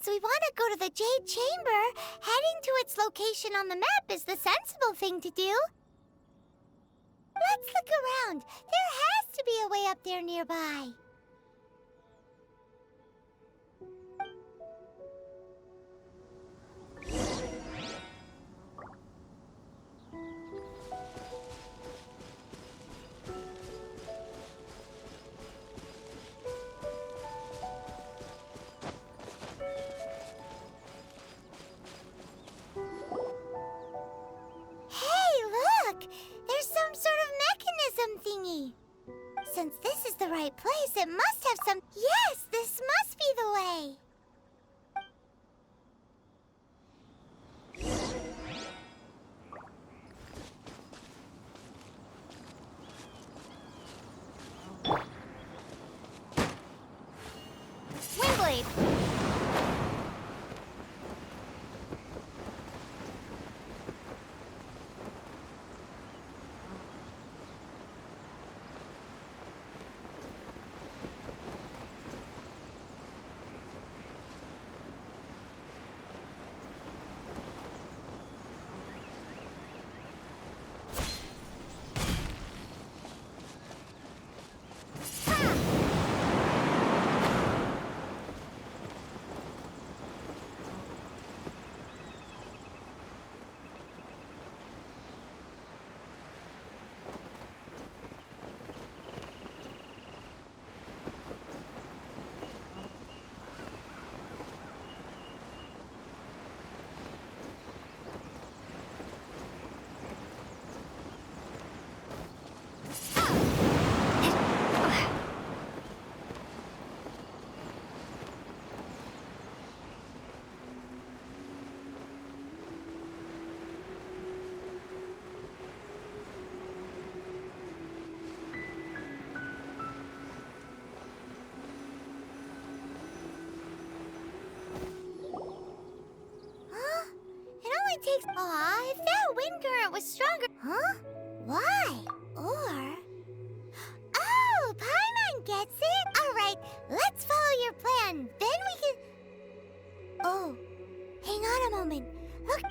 Since we want to go to the Jade Chamber, heading to its location on the map is the sensible thing to do. Let's look around. There has to be a way up there nearby. There's some sort of mechanism thingy. Since this is the right place, it must have some... Yes, this must be the way. Windblade. Takes... Aw, if that wind current was stronger... Huh? Why? Or... Oh, Paimon gets it! Alright, let's follow your plan. Then we can... Oh, hang on a moment.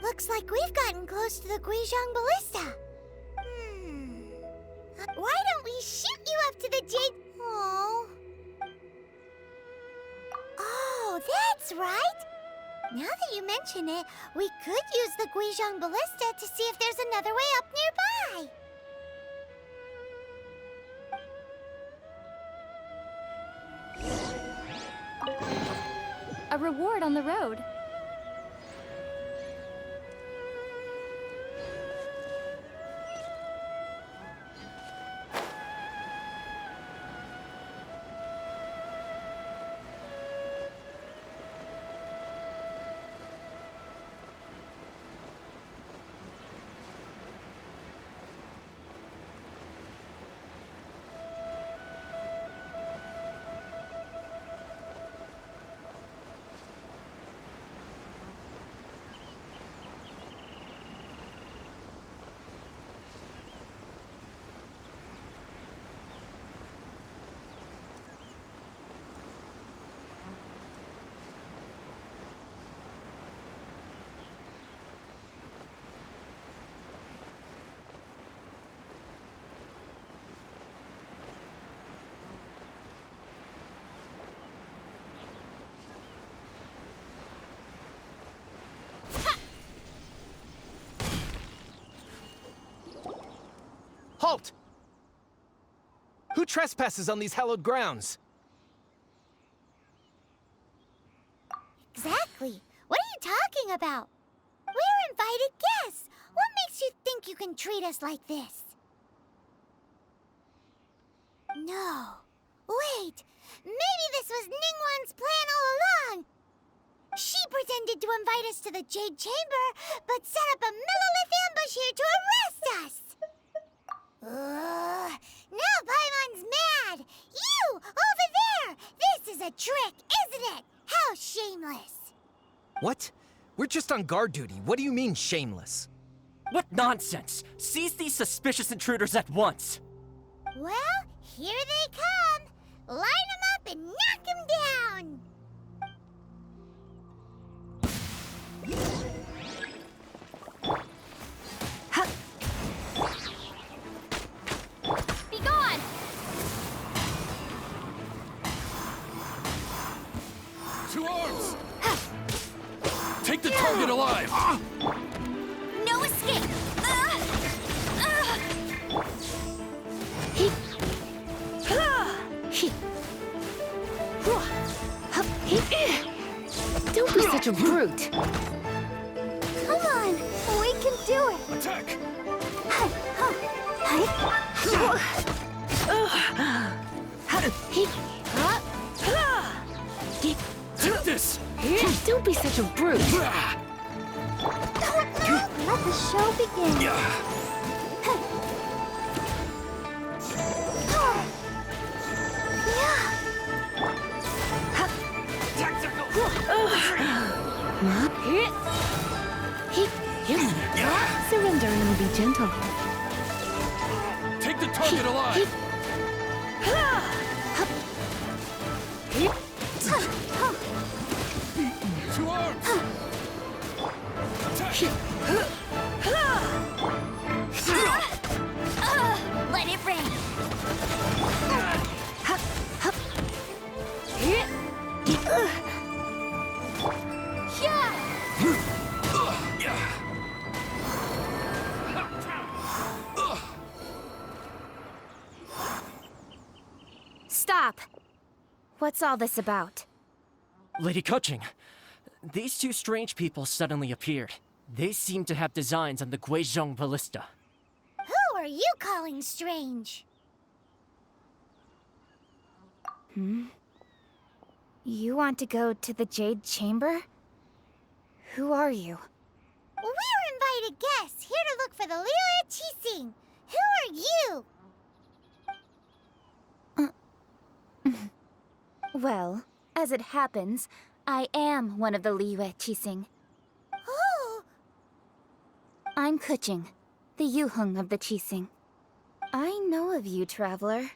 Looks like we've gotten close to the Guizhong Ballista. Why don't we shoot you up to the Jade... Oh, that's right! Now that you mention it, we could use the Guizhong Ballista to see if there's another way up nearby. A reward on the road. Halt! Who trespasses on these hallowed grounds? Exactly. What are you talking about? We're invited guests. What makes you think you can treat us like this? No. Wait. Maybe this was Ningguang's plan all along. She pretended to invite us to the Jade Chamber, but set up a Millilith ambush here to arrest us. Now Paimon's mad! You! Over there! This is a trick, isn't it? How shameless! What? We're just on guard duty. What do you mean, shameless? What nonsense! Seize these suspicious intruders at once! Well, here they come! Line them up and knock them down! Be gone! To arms! Take the target alive! No escape! Don't be such a brute. Come on, we can do it! Attack! Take this! Don't be such a brute. Let the show begin! Surrender and be gentle. Take the target alive! To arms! Attack! Let it rain! Stop! What's all this about? Lady Keqing, these two strange people suddenly appeared. They seem to have designs on the Guizhong ballista. Who are you calling strange? You want to go to the Jade Chamber? Who are you? We're invited guests here to look for the Liyue Keqing. Who are you? Well, as it happens, I am one of the Liyue Keqing. Oh, I'm Keqing, the Yuheng of the Keqing. I know of you, traveler.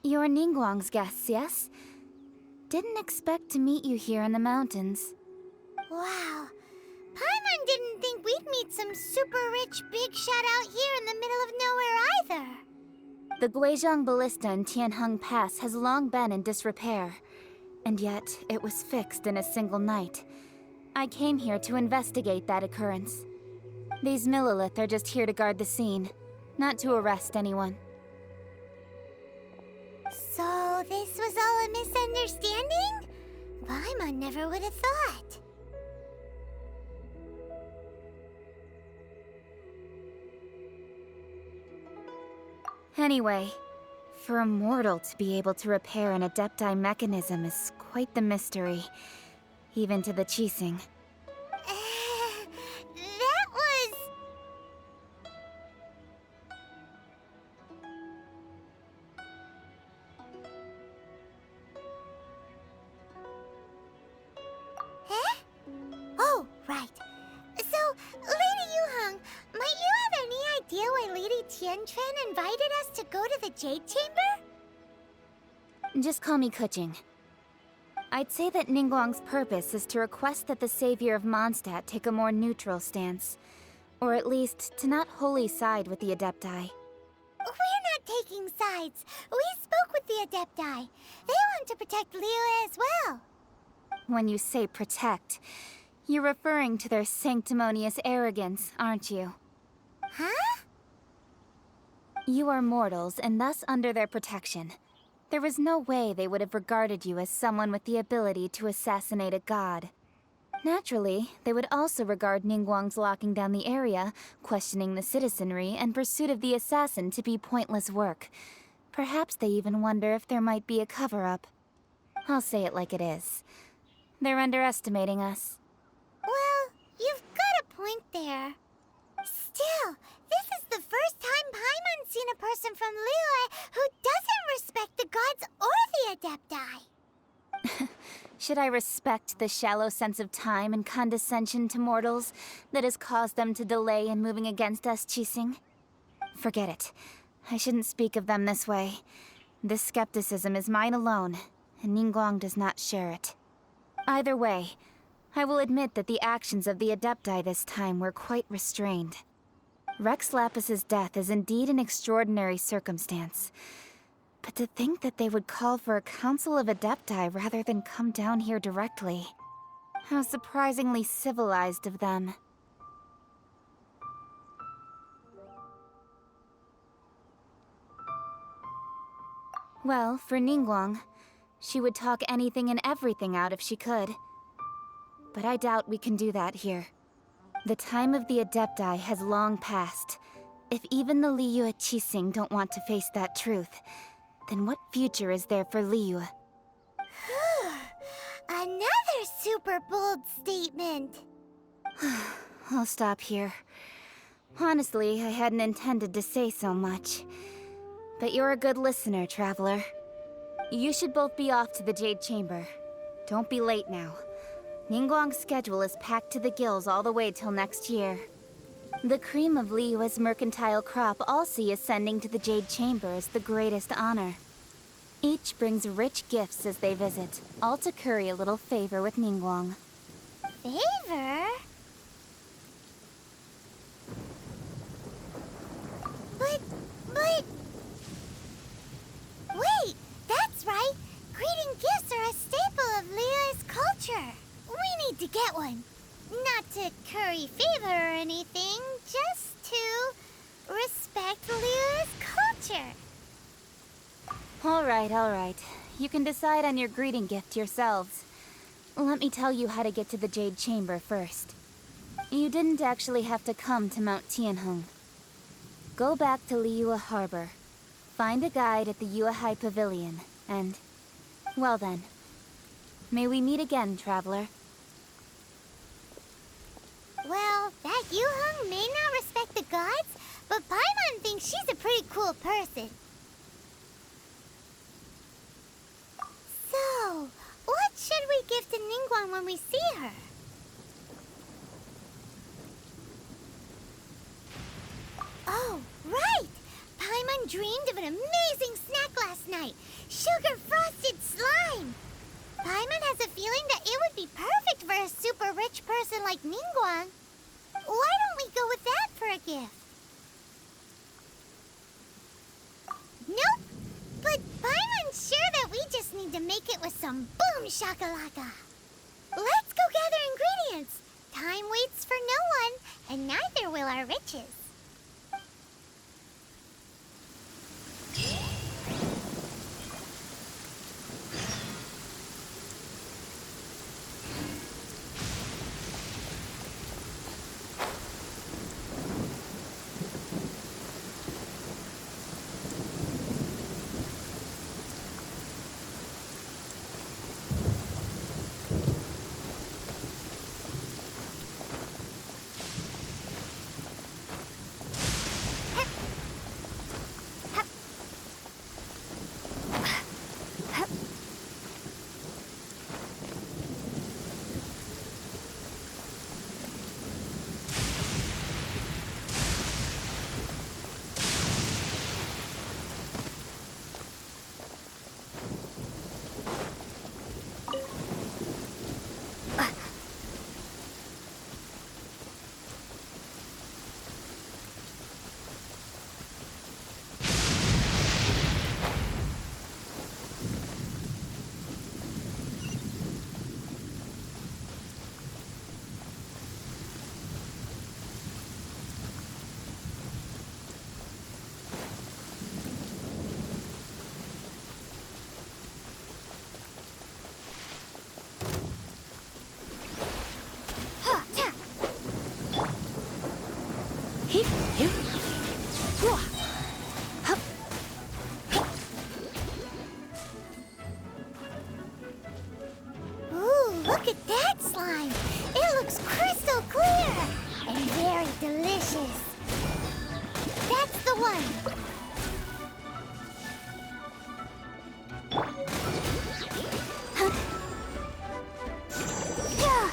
You're Ningguang's guests, yes? Didn't expect to meet you here in the mountains. wow. Paimon didn't think we'd meet some super rich big shot out here in the middle of nowhere either. The Guizhong ballista in Tianheng Pass has long been in disrepair, and yet it was fixed in a single night. I came here to investigate that occurrence. These Millilith are just here to guard the scene, not to arrest anyone. So this was all a misunderstanding? Paimon never would have thought. Anyway, for a mortal to be able to repair an Adepti mechanism is quite the mystery, even to the Keqing. That was... Huh? Oh, right. So, Lady Yuheng, might you have any idea why Lady Tianquan invited us to go to the Jade Chamber? Just call me Keqing. I'd say that Ningguang's purpose is to request that the savior of Mondstadt take a more neutral stance. Or at least, to not wholly side with the Adepti. We're not taking sides. We spoke with the Adepti. They want to protect Liyue as well. When you say protect, you're referring to their sanctimonious arrogance, aren't you? Huh? You are mortals, and thus under their protection. There is no way they would have regarded you as someone with the ability to assassinate a god. Naturally, they would also regard Ningguang's locking down the area, questioning the citizenry, and pursuit of the assassin to be pointless work. Perhaps they even wonder if there might be a cover-up. I'll say it like it is. They're underestimating us. Well, you've got a point there. Still, this is the first time Paimon's seen a person from Liyue who doesn't respect the gods or the Adepti. Should I respect the shallow sense of time and condescension to mortals that has caused them to delay in moving against us, Keqing? Forget it. I shouldn't speak of them this way. This skepticism is mine alone, and Ningguang does not share it. Either way, I will admit that the actions of the Adepti this time were quite restrained. Rex Lapis's death is indeed an extraordinary circumstance. But to think that they would call for a council of Adepti rather than come down here directly. How surprisingly civilized of them. Well, for Ningguang, she would talk anything and everything out if she could. But I doubt we can do that here. The time of the Adepti has long passed. If even the Liyue Keqing don't want to face that truth, then what future is there for Liyue? Another super bold statement. I'll stop here. Honestly, I hadn't intended to say so much. But you're a good listener, Traveler. You should both be off to the Jade Chamber. Don't be late now. Ningguang's schedule is packed to the gills all the way till next year. The cream of Liyue's mercantile crop all see ascending to the Jade Chamber as the greatest honor. Each brings rich gifts as they visit, all to curry a little favor with Ningguang. Favor? But... Wait, that's right! Greeting gifts are a staple of Liyue's culture. We need to get one. Not to curry favor or anything, just to respect Liyue's culture. All right. You can decide on your greeting gift yourselves. Let me tell you how to get to the Jade Chamber first. You didn't actually have to come to Mount Tianheng. Go back to Liyue Harbor. Find a guide at the Yuehai Pavilion, and... well then. May we meet again, Traveler. Well, that Yuheng may not respect the gods, but Paimon thinks she's a pretty cool person. So, what should we give to Ningguang when we see her? Oh, right! Paimon dreamed of an amazing snack last night. Sugar-frosted slime! Paimon has a feeling that it would be perfect for a super rich person like Ningguang. Why don't we go with that for a gift? Nope! But Paimon's sure that we just need to make it with some boom shakalaka. Let's go gather ingredients. Time waits for no one, and neither will our riches. Ooh, look at that slime! It looks crystal clear! And very delicious! That's the one! Yeah.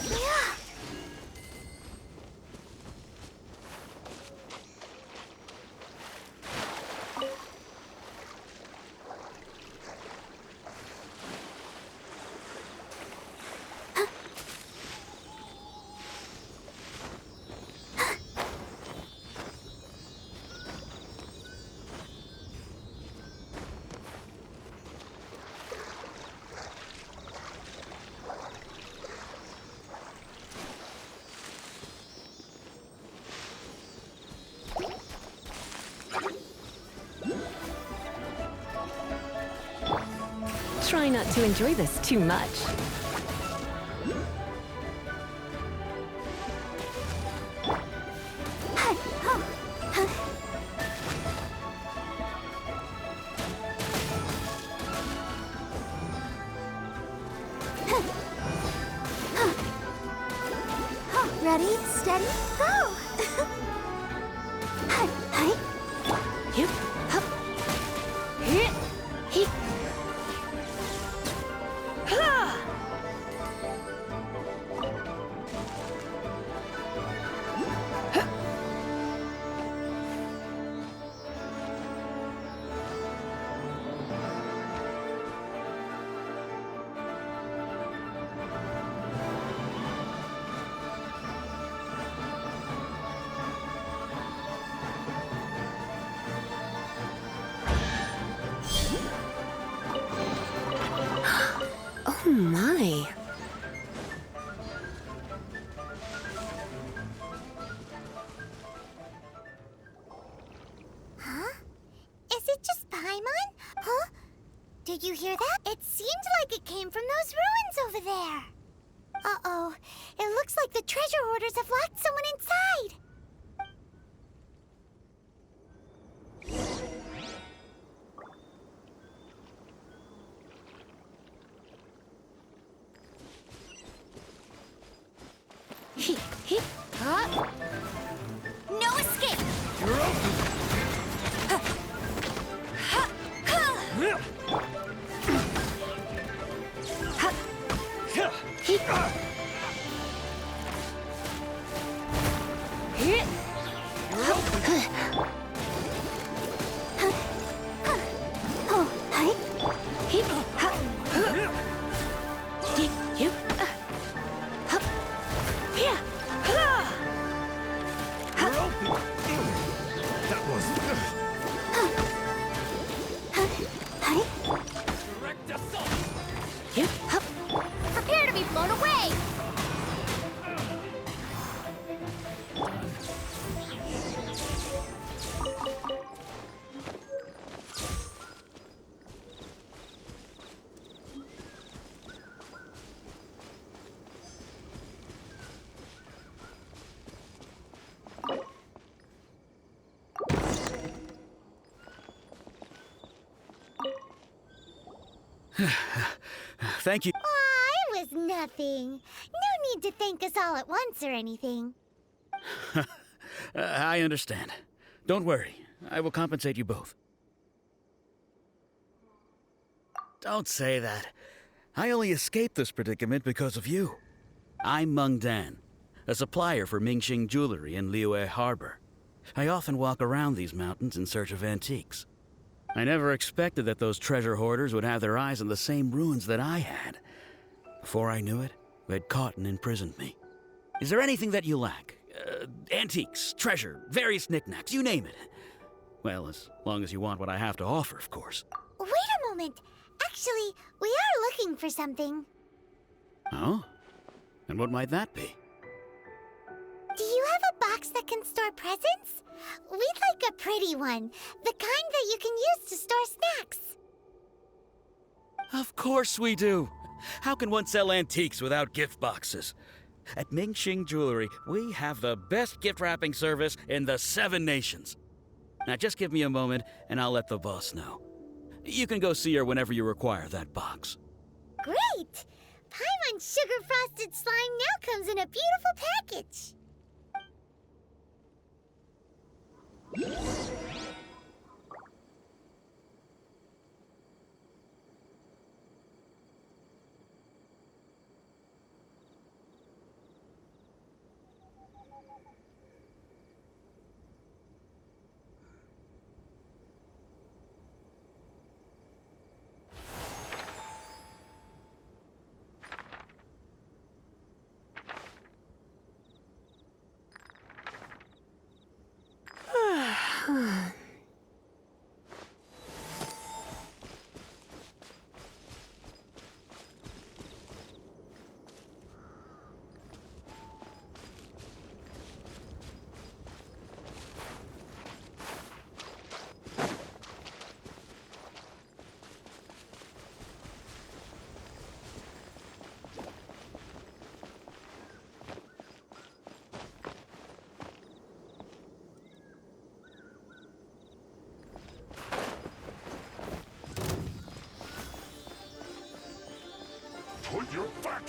Yeah. not to enjoy this too much. Ready, steady, go! Yep. Hup. Hit. Hit. Ha! Oh my. Huh? Is it just Paimon? Huh? Did you hear that? It seemed like it came from those ruins over there. Uh-oh. It looks like the treasure hoarders have locked someone inside. Hit. Hit. Huh? No escape! You're open! Hit. Hit. You're open! Oh, hi. Hit. Ha. Hit. You. Hup. Yeah. Ha. You're open! That was... Hi. Direct assault! Yep. Hup. Prepare to be blown away! Thank you. Aw, it was nothing. No need to thank us all at once or anything. I understand. Don't worry. I will compensate you both. Don't say that. I only escaped this predicament because of you. I'm Meng Dan, a supplier for Mingxing Jewelry in Liyue Harbor. I often walk around these mountains in search of antiques. I never expected that those treasure hoarders would have their eyes on the same ruins that I had. Before I knew it, they had caught and imprisoned me. Is there anything that you lack? Antiques, treasure, various knickknacks, you name it. Well, as long as you want what I have to offer, of course. Wait a moment. Actually, we are looking for something. Oh? And what might that be? Do you have a box that can store presents? We'd like a pretty one. The kind that you can use to store snacks. Of course we do. How can one sell antiques without gift boxes? At Mingxing Jewelry, we have the best gift wrapping service in the 7 nations. Now just give me a moment and I'll let the boss know. You can go see her whenever you require that box. Great! Paimon's sugar-frosted slime now comes in a beautiful package.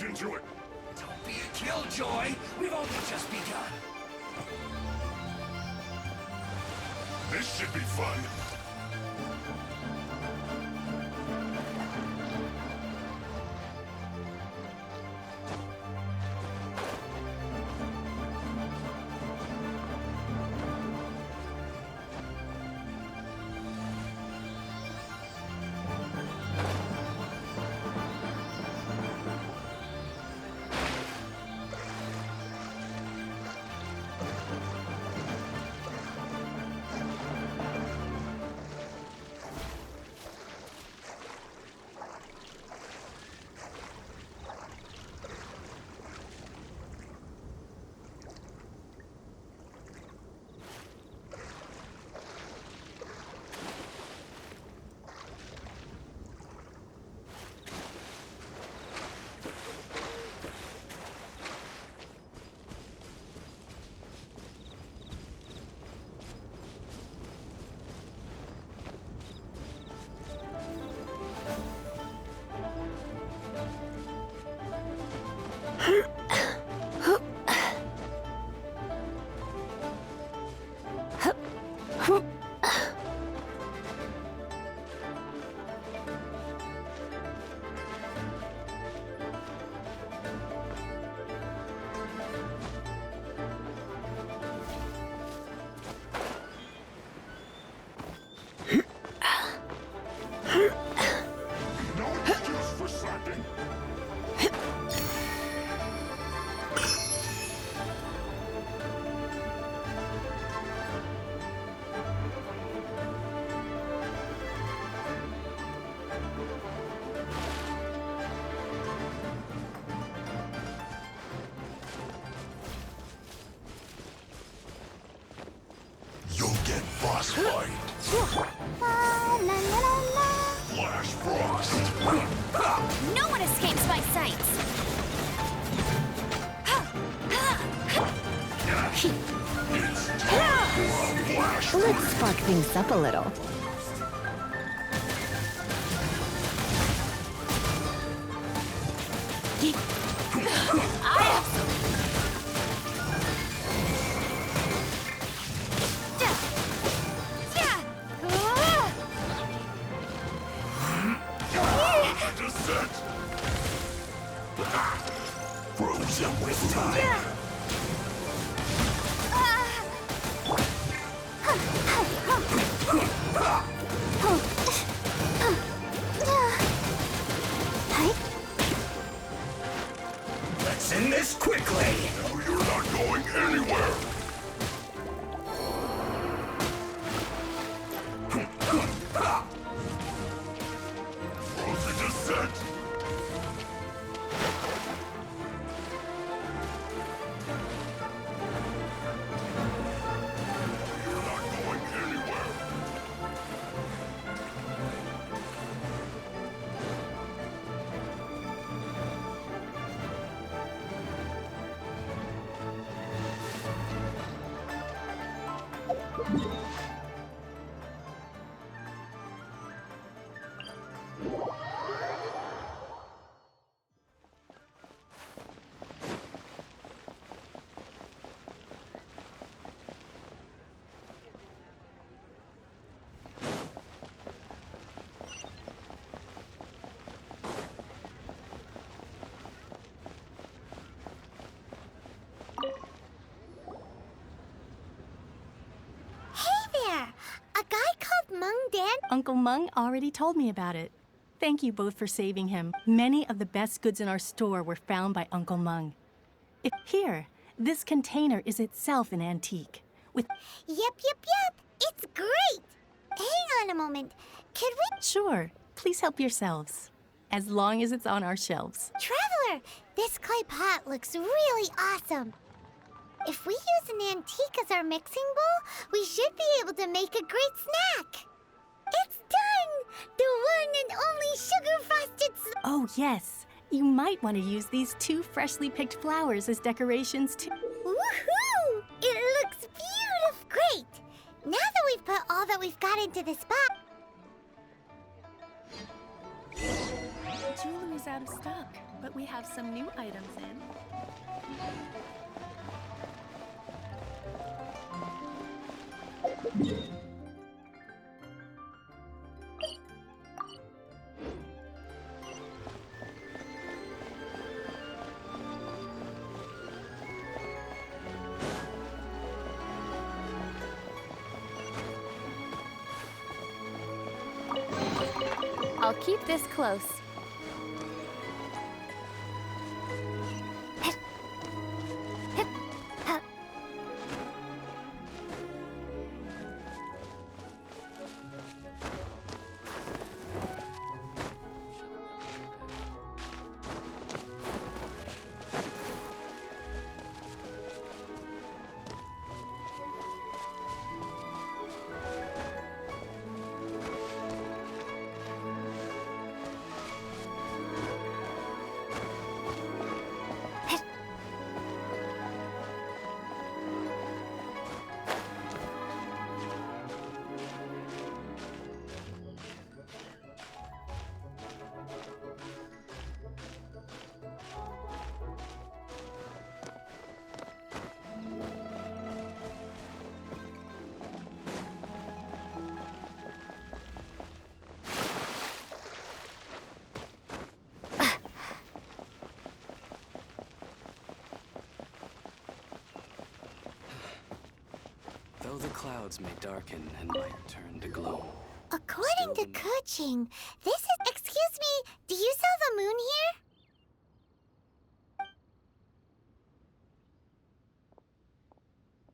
into it. Don't be a killjoy. We've only just begun. This should be fun. No excuse for slacking. You'll get frostbite. La la la la. Flash frost. No one escapes my sights! It's time for a flash Let's spark things up a little. descent. Frozen with time. Let's end this quickly. No, you're not going anywhere. Frozen descent. You're not going anywhere. Hey there! A guy called Mung Dan. Uncle Mung already told me about it. Thank you both for saving him. Many of the best goods in our store were found by Uncle Mung. Here, this container is itself an antique. With Yep. It's great! Hang on a moment. Could we... Sure, please help yourselves. As long as it's on our shelves. Traveler, this clay pot looks really awesome. If we use an antique as our mixing bowl, we should be able to make a great snack. It's done! The one and only sugar-frosted... Oh, yes. You might want to use these 2 freshly picked flowers as decorations too. Woohoo! It looks beautiful! Great! Now that we've put all that we've got into this pot... Jewelry's out of stock. but we have some new items in. I'll keep this close. Though the clouds may darken and light turn to glow. According to Keqing, this is... Excuse me, do you sell the moon here?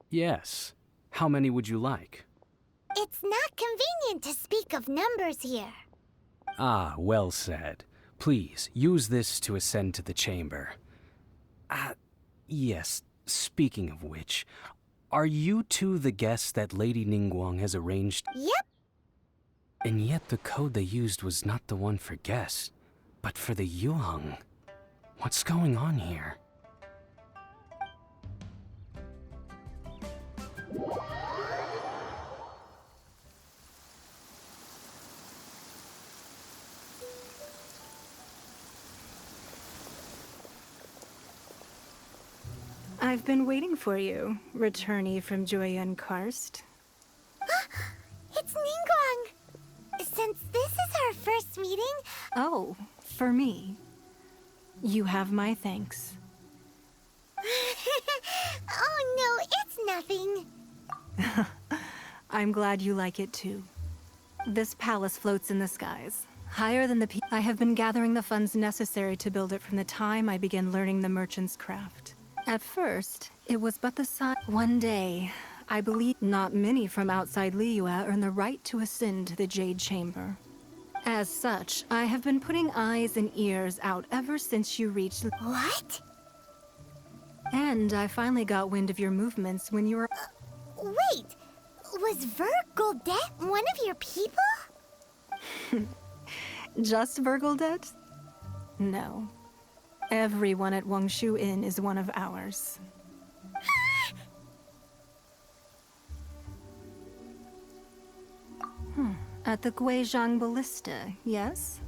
Yes. How many would you like? It's not convenient to speak of numbers here. Ah, well said. Please, use this to ascend to the chamber. Yes, speaking of which, are you two the guests that Lady Ningguang has arranged? Yep. And yet the code they used was not the one for guests, but for the Yuheng. What's going on here? I've been waiting for you, returnee from Joyun Karst. It's Ningguang! Since this is our first meeting... Oh, for me. You have my thanks. Oh no, it's nothing. I'm glad you like it too. This palace floats in the skies, higher than the I have been gathering the funds necessary to build it from the time I began learning the merchant's craft. At first, it was but the sign. One day, I believe not many from outside Liyue earn the right to ascend to the Jade Chamber. As such, I have been putting eyes and ears out ever since you reached... What? And I finally got wind of your movements when you were... Wait! Was Vergoldet one of your people? Just Vergoldet? No. Everyone at Wangshu Inn is one of ours. At the Guizhang Ballista, yes?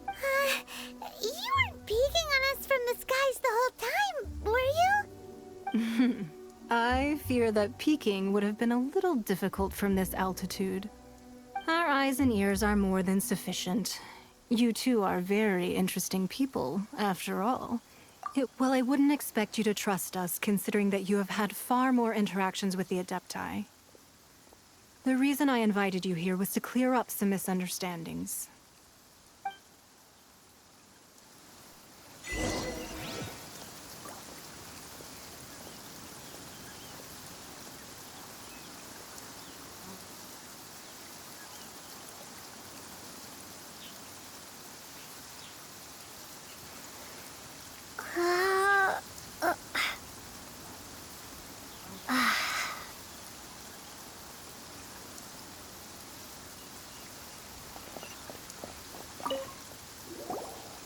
You weren't peeking on us from the skies the whole time, were you? I fear that peeking would have been a little difficult from this altitude. Our eyes and ears are more than sufficient. You two are very interesting people, after all. Well, I wouldn't expect you to trust us, considering that you have had far more interactions with the Adepti. The reason I invited you here was to clear up some misunderstandings.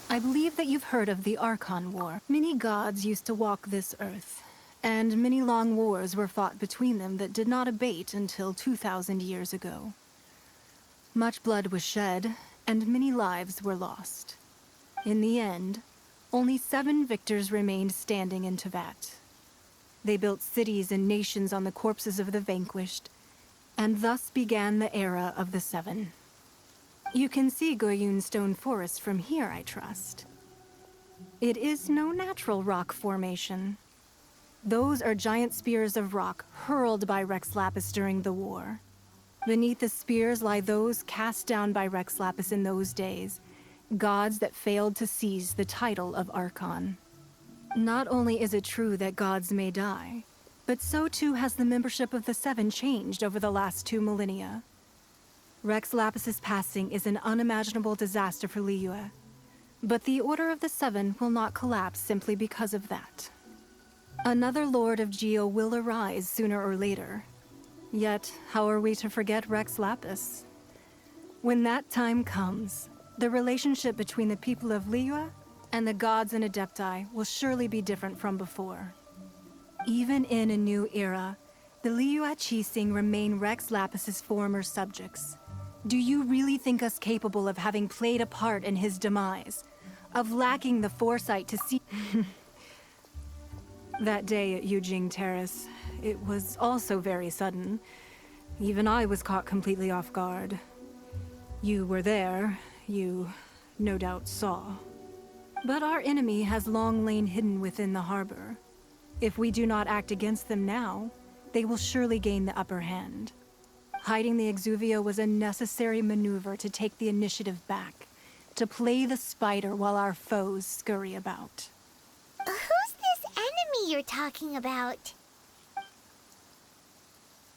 I believe that you've heard of the Archon War. Many gods used to walk this earth, and many long wars were fought between them that did not abate until 2,000 years ago. Much blood was shed, and many lives were lost. In the end, Only 7 victors remained standing in Teyvat. They built cities and nations on the corpses of the vanquished, and thus began the era of the 7. You can see Goyun Stone Forest from here, I trust. It is no natural rock formation. Those are giant spears of rock hurled by Rex Lapis during the war. Beneath the spears lie those cast down by Rex Lapis in those days, gods that failed to seize the title of Archon. Not only is it true that gods may die, but so too has the membership of the 7 changed over the last 2 millennia. Rex Lapis's passing is an unimaginable disaster for Liyue, but the Order of the 7 will not collapse simply because of that. Another Lord of Geo will arise sooner or later. Yet, how are we to forget Rex Lapis? When that time comes, the relationship between the people of Liyue and the gods and Adepti will surely be different from before. Even in a new era, the Liyue Keqing remain Rex Lapis's former subjects. Do you really think us capable of having played a part in his demise? Of lacking the foresight to see... That day at Yujing Terrace, it was also very sudden. Even I was caught completely off guard. You were there, you no doubt saw. But our enemy has long lain hidden within the harbor. If we do not act against them now, they will surely gain the upper hand. Hiding the Exuvia was a necessary maneuver to take the initiative back, to play the spider while our foes scurry about. Who's this enemy you're talking about?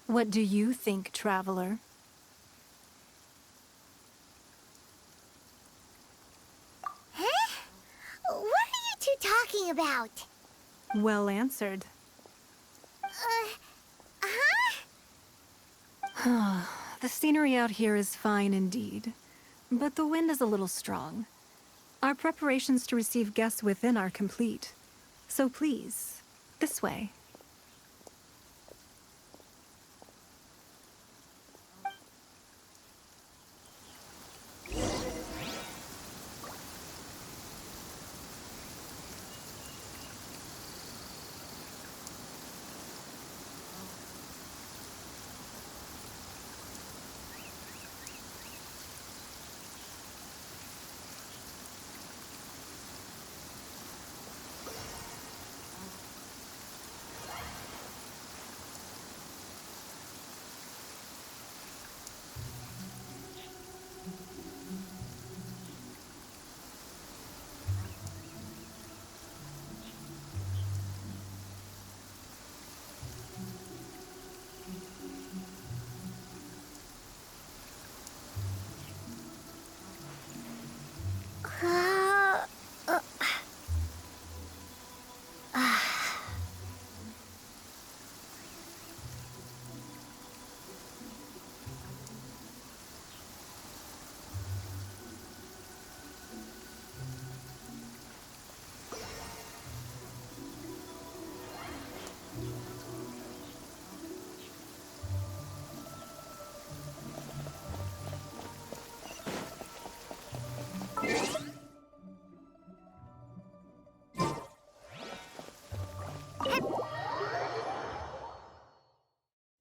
What do you think, traveler? Huh? What are you two talking about? Well answered. The scenery out here is fine indeed, but the wind is a little strong. Our preparations to receive guests within are complete. So please, this way.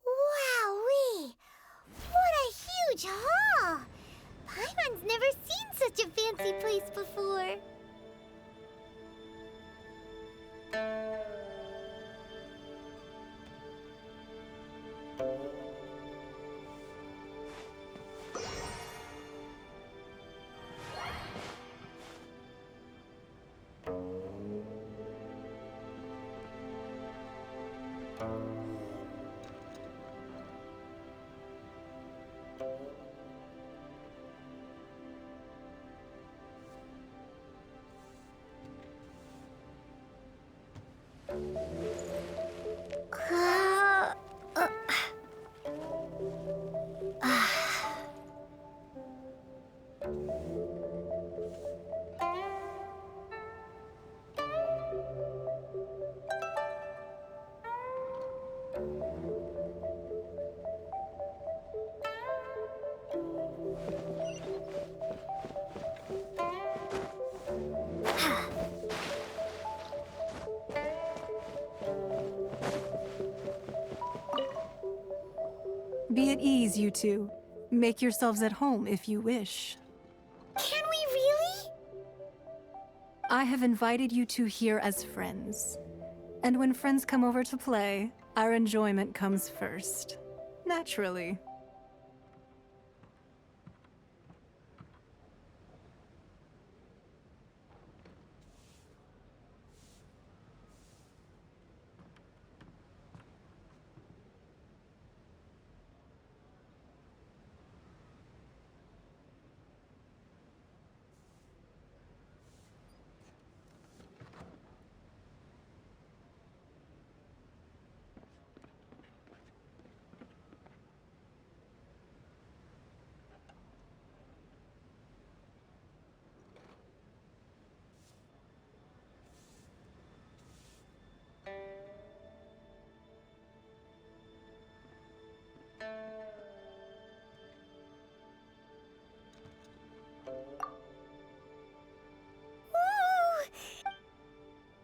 Wowee! What a huge hall! Paimon's never seen such a fancy place before. Be at ease, you two. Make yourselves at home if you wish. Can we really? I have invited you two here as friends. And when friends come over to play, our enjoyment comes first. Naturally.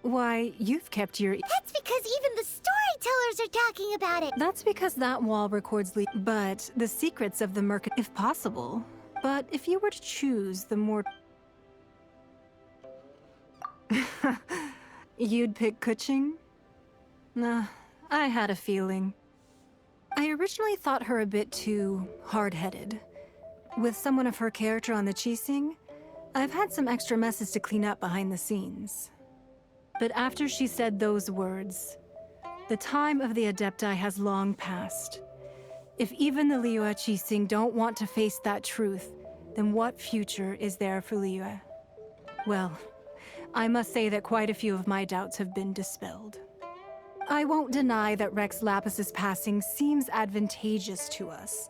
Why, you've kept your... That's because even the storytellers are talking about it. That's because that wall records but the secrets of the Merc, if possible. But if you were to choose the more... You'd pick Keqing? Nah, I had a feeling. I originally thought her a bit too hard-headed. With someone of her character on the Keqing, I've had some extra messes to clean up behind the scenes. But after she said those words, the time of the Adepti has long passed. If even the Liyue Keqing don't want to face that truth, then what future is there for Liyue? Well, I must say that quite a few of my doubts have been dispelled. I won't deny that Rex Lapis's passing seems advantageous to us.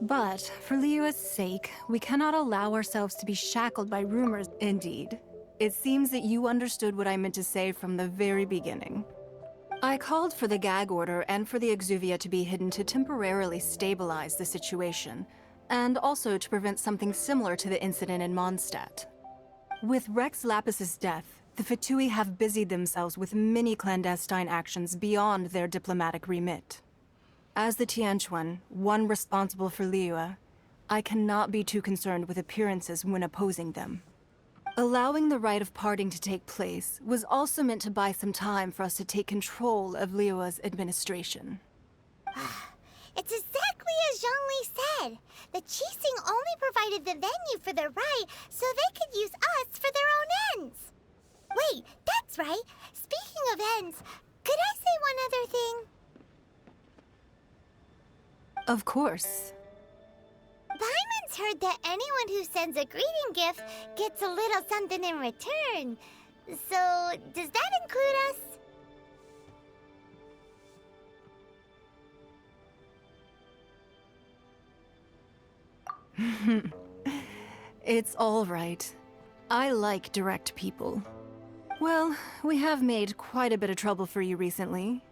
But for Liyue's sake, we cannot allow ourselves to be shackled by rumors. Indeed. It seems that you understood what I meant to say from the very beginning. I called for the gag order and for the Exuvia to be hidden to temporarily stabilize the situation, and also to prevent something similar to the incident in Mondstadt. With Rex Lapis's death, the Fatui have busied themselves with many clandestine actions beyond their diplomatic remit. As the Tianquan, one responsible for Liyue, I cannot be too concerned with appearances when opposing them. Allowing the rite of parting to take place was also meant to buy some time for us to take control of Liyue's administration. It's exactly as Zhongli said. The Keqing only provided the venue for the rite so they could use us for their own ends. Wait, that's right. Speaking of ends, could I say one other thing? Of course. Paimon's heard that anyone who sends a greeting gift gets a little something in return. So, does that include us? It's all right. I like direct people. Well, we have made quite a bit of trouble for you recently.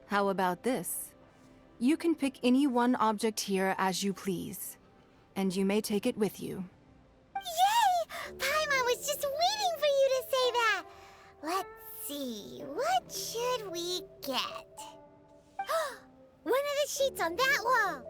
How about this? You can pick any one object here as you please, and you may take it with you. Yay! Paimon was just waiting for you to say that! Let's see, what should we get? One of the sheets on that wall!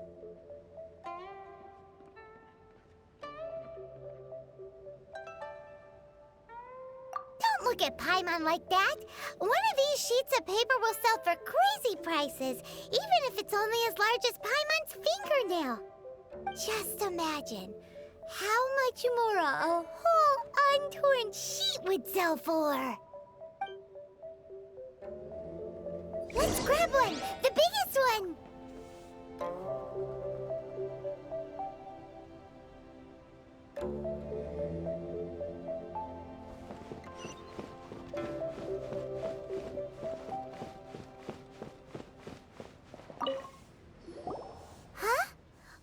Don't look at Paimon like that! One of these sheets of paper will sell for crazy prices, even if it's only as large as Paimon's fingernail. Just imagine how much more a whole untorn sheet would sell for. Let's grab one, the biggest one.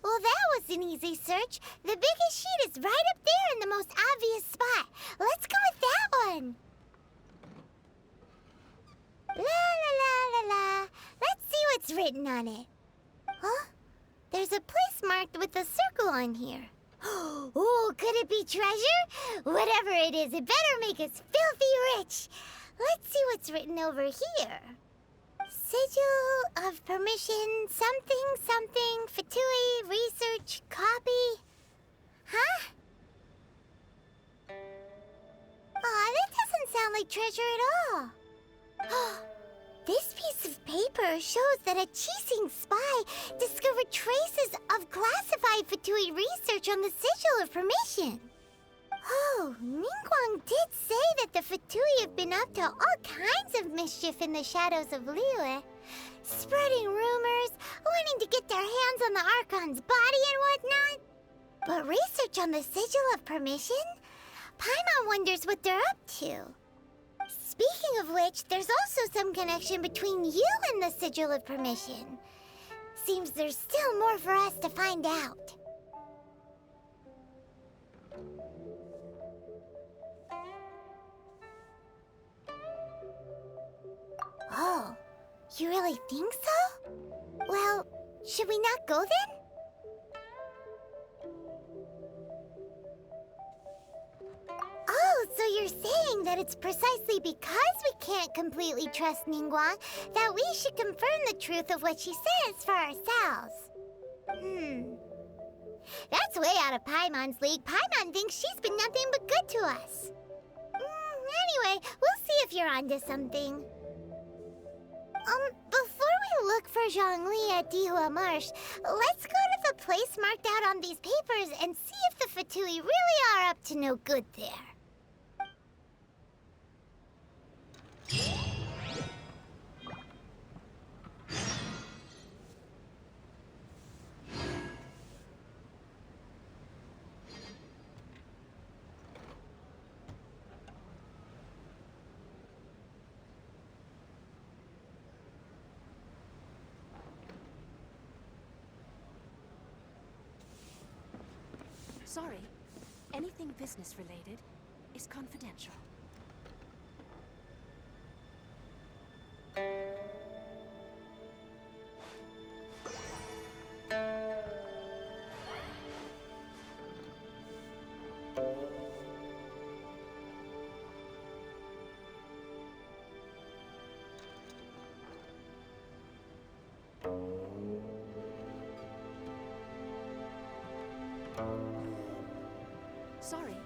Well, that was an easy search. The biggest sheet is right up there in the most obvious spot. Let's go with that one. La la la la la. Let's see what's written on it. Huh? There's a place marked with a circle on here. Oh, could it be treasure? Whatever it is, it better make us filthy rich. Let's see what's written over here. Sigil of permission, something, Fatui, research, copy. Huh? Aw, that doesn't sound like treasure at all. This piece of paper shows that a Keqing spy discovered traces of classified Fatui research on the Sigil of Permission. Oh, Ningguang did say that the Fatui have been up to all kinds of mischief in the shadows of Liyue, spreading rumors, wanting to get their hands on the Archon's body and whatnot. But research on the Sigil of Permission? Paimon wonders what they're up to. Speaking of which, there's also some connection between you and the Sigil of Permission. Seems there's still more for us to find out. Oh, you really think so? Well, should we not go then? Oh, so you're saying that it's precisely because we can't completely trust Ningguang that we should confirm the truth of what she says for ourselves. That's way out of Paimon's league. Paimon thinks she's been nothing but good to us. Anyway, we'll see if you're onto something. Before we look for Zhongli at Dihua Marsh, let's go to the place marked out on these papers and see if the Fatui really are up to no good there. Sorry. Anything business related is confidential. Sorry.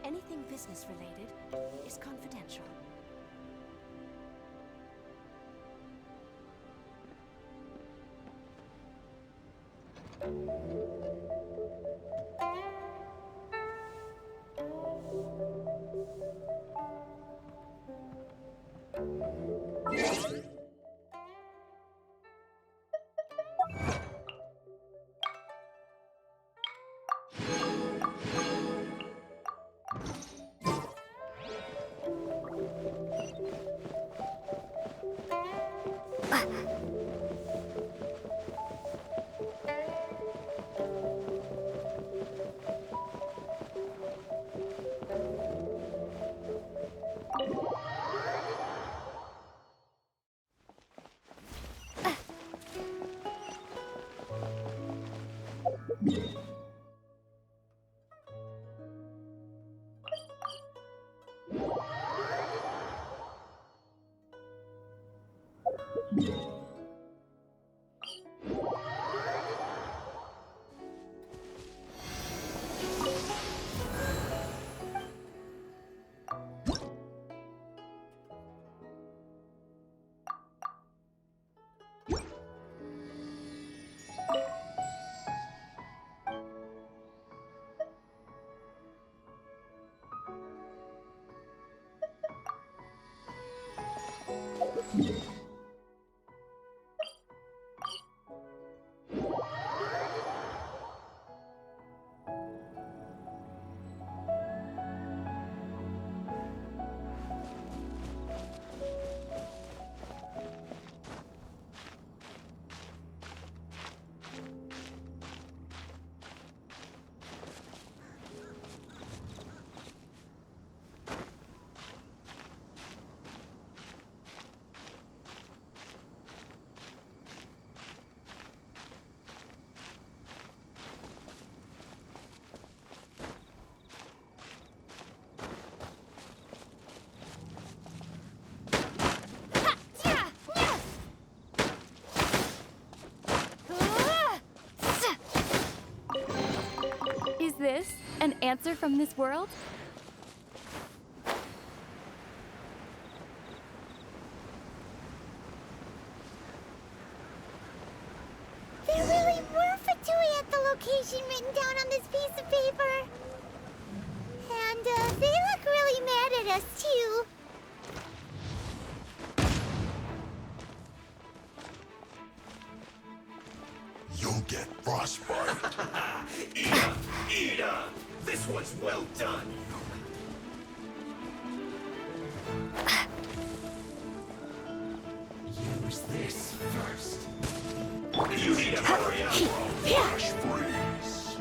Anything business related is confidential. this? An answer from this world? There really were Fatui at the location written down on this piece of paper. And they look really mad at us, too. You'll get frostbite. Eat up! This one's well done. Use this first. You need to hurry up. Flash freeze.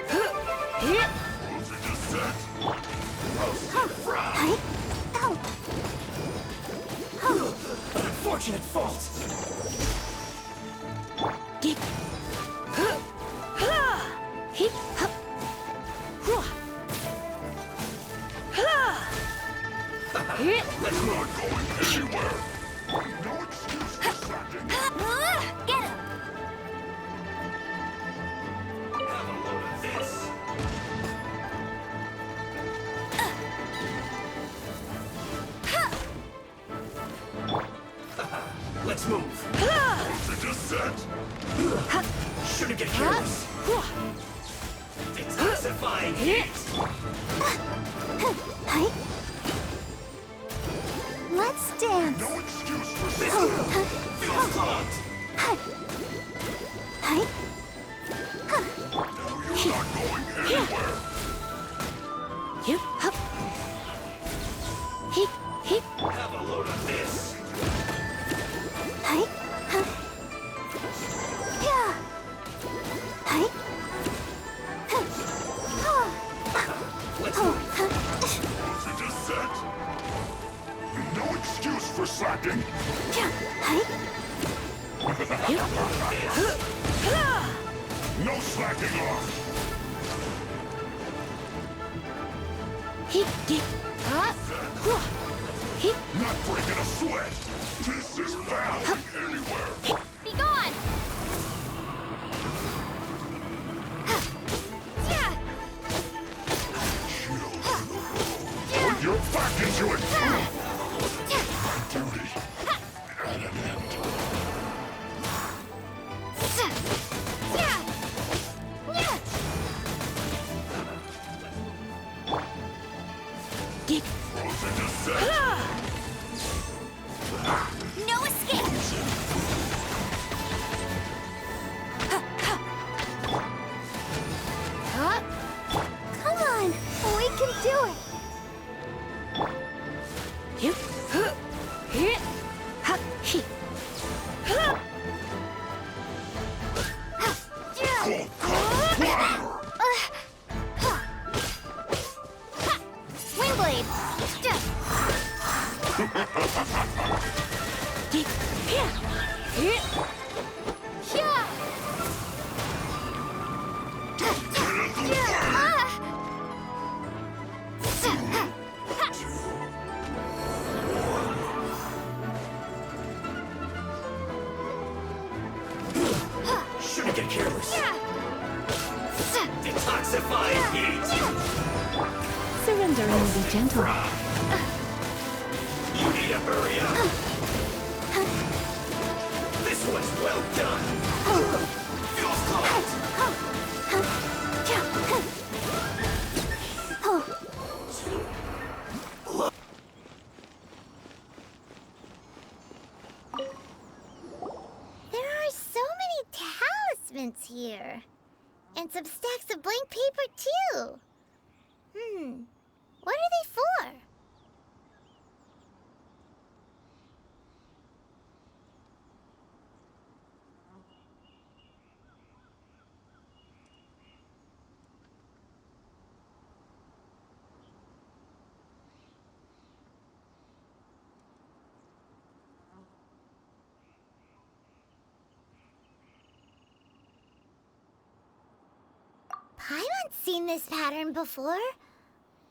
Closing the set. Roasted fry. Unfortunate fault. Let's not going anywhere. No excuse for slacking. Get him! Have a load of this. Let's move. Closing the set. Shouldn't get careless. Detoxifying heat. Let's dance. No excuse for This slacking. feels clogged. Now you're not going anywhere. Have a load of this. Let's move. Closing the set. No excuse for slacking. No slacking off. Not breaking a sweat. This is bad anywhere. Be gone! Put your back into it. My duty at an end. Closing the set. No escape! Come on, we can do it! Cold, cold, water. Windblade! Shouldn't get careless. Detoxifying heat. Surrendering will be gentle. You need to hurry up. This one's well done. Feels clogged. There are so many talismans here. And some stacks of blank paper, too. What are they for? Paimon's seen this pattern before,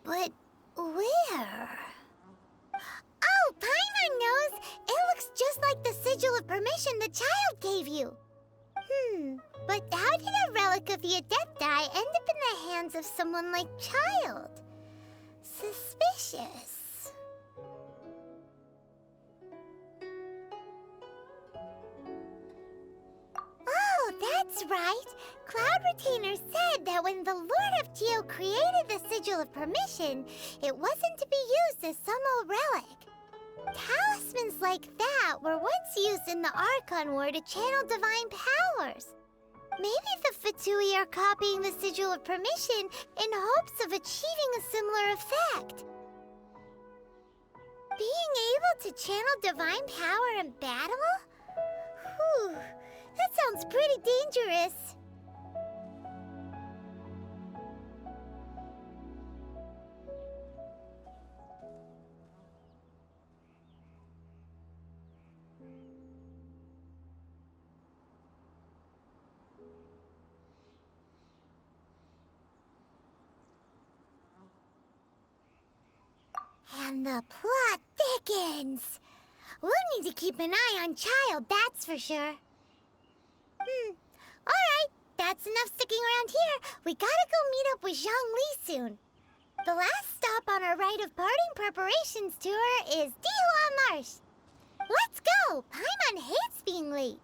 but where? Oh, Paimon knows! It looks just like actions of someone like Child. Suspicious. Oh, that's right. Cloud Retainer said that when the Lord of Geo created the Sigil of Permission, it wasn't to be used as some old relic. Talismans like that were once used in the Archon War to channel divine powers. Maybe the Fatui are copying the Sigil of Permission in hopes of achieving a similar effect. Being able to channel divine power in battle? Whew, that sounds pretty dangerous. And the plot thickens. We'll need to keep an eye on Child, that's for sure. Alright, that's enough sticking around here. We gotta go meet up with Zhang Li soon. The last stop on our rite of parting preparations tour is Dihua Marsh. Let's go! Paimon hates being late.